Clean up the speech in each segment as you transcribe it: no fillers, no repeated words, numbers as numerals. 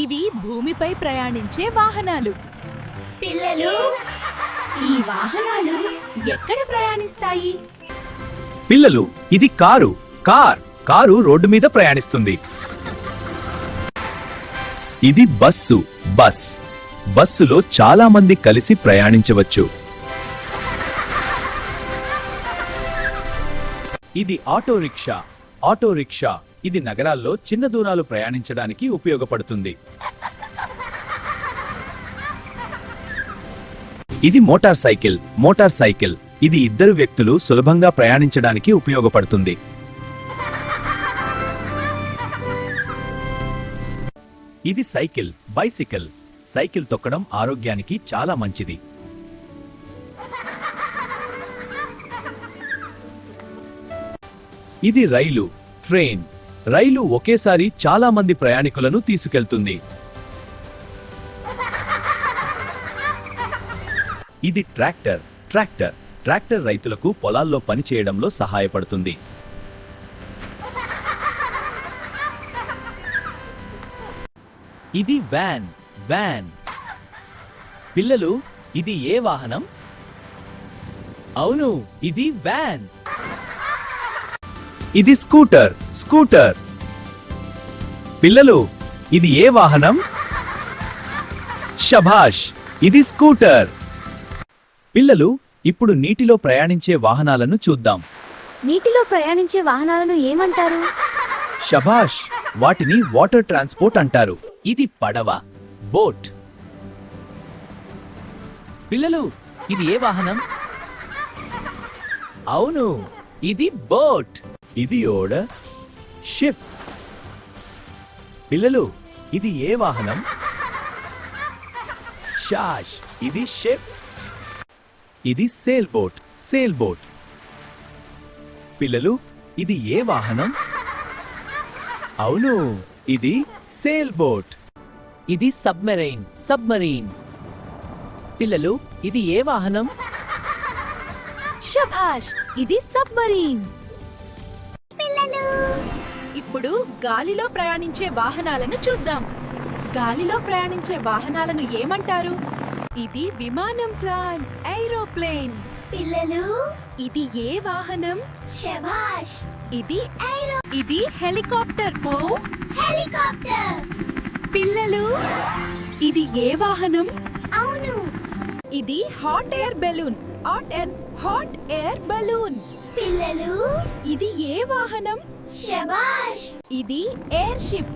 ఇవి భూమిపై ప్రయాణించే వాహనాలు. పిల్లలు, ఈ వాహనాలు ఎక్కడ ప్రయాణిస్తాయి? పిల్లలు, ఇది కారు రోడ్డు మీద ప్రయాణిస్తుంది. ఇది బస్సులో చాలా మంది కలిసి ప్రయాణించవచ్చు. ఇది ఆటో రిక్షా ఇది నగరాల్లో చిన్న దూరాలు ప్రయాణించడానికి ఉపయోగపడుతుంది. ఇది మోటార్ సైకిల్ ఇది ఇద్దరు వ్యక్తులు సులభంగా ప్రయాణించడానికి ఉపయోగపడుతుంది. ఇది బైసికిల్ తొక్కడం ఆరోగ్యానికి చాలా మంచిది. ఇది రైలు ఒకేసారి చాలా మంది ప్రయాణికులను తీసుకెళ్తుంది. ఇది ట్రాక్టర్ రైతులకు పొలాల్లో పనిచేయడంలో సహాయపడుతుంది. ఇది వ్యాన్ పిల్లలు, ఇది ఏ వాహనం? అవును, ఇది వ్యాన్. ఇది స్కూటర్ పిల్లలు, ఇది ఏ వాహనం? శభాష్, ఇది స్కూటర్. పిల్లలు, ఇప్పుడు నీటిలో ప్రయాణించే వాహనాలను చూద్దాం. నీటిలో ప్రయాణించే వాహనాలను ఏమంటారు? శభాష్, వాటిని వాటర్ ట్రాన్స్పోర్ట్ అంటారు. ఇది పడవ, బోట్. పిల్లలు, ఇది ఏ వాహనం? అవును, ఇది బోట్. ఇది ఓడ, షిప్. పిల్లలు, ఇది ఏ వాహనం? షాష్, ఇది షిప్. ఇది సేల్ బోట్. పిల్లలు, ఇది ఏ వాహనం? అవును, ఇది సేల్ బోట్. ఇది సబ్మరీన్. పిల్లలు, ఇది ఏ వాహనం? శభాష్, ఇది సబ్మరీన్. ఇప్పుడు గాలిలో ప్రయాణించే వాహనాలను చూద్దాం. గాలిలో ప్రయాణించే వాహనాలను ఏమంటారు? ఇది విమానం, ఏరోప్లేన్. పిల్లలు, ఇది ఏ వాహనం? శభాష్, ఇది హెలికాప్టర్. హెలికాప్టర్. పిల్లలు, ఇది ఏ వాహనం? అవును, ఇది హాట్ ఎయిర్ బలూన్. పిల్లలు, ఇది ఏ వాహనం? శభాష్, ఇది ఎయిర్ షిప్.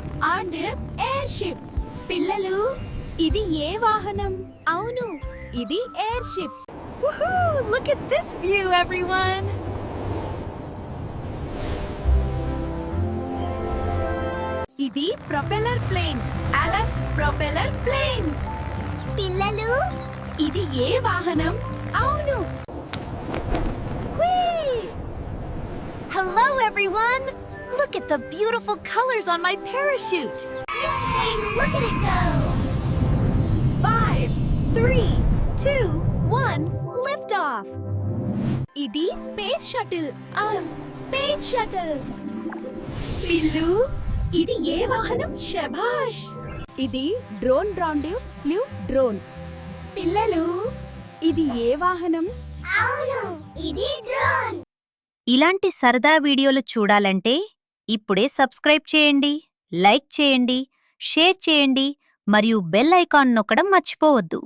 పిల్లలు, ఇది ఏ వాహనం? అవును, ఇది air ship. Look at this view, everyone. ఇది ప్రొపెల్లర్ ప్లేన్. పిల్లలు, ఇది ఏ వాహనం? అవును. Hello everyone! Look at the beautiful colors on my parachute! Yay! Look at it go! 5, 3, 2, 1, lift off! ఇది స్పేస్ షటిల్. పిల్లు, ఇది ఏ వాహనం? శభాష్, ఇది డ్రోన్. పిల్లలు, ఇది ఏ వాహనం? అవును, ఇది డ్రోన్. ఇలాంటి సరదా వీడియోలు చూడాలంటే ఇప్పుడే సబ్స్క్రైబ్ చేయండి, లైక్ చేయండి, షేర్ చేయండి మరియు బెల్ ఐకాన్ నొక్కడం మర్చిపోవద్దు.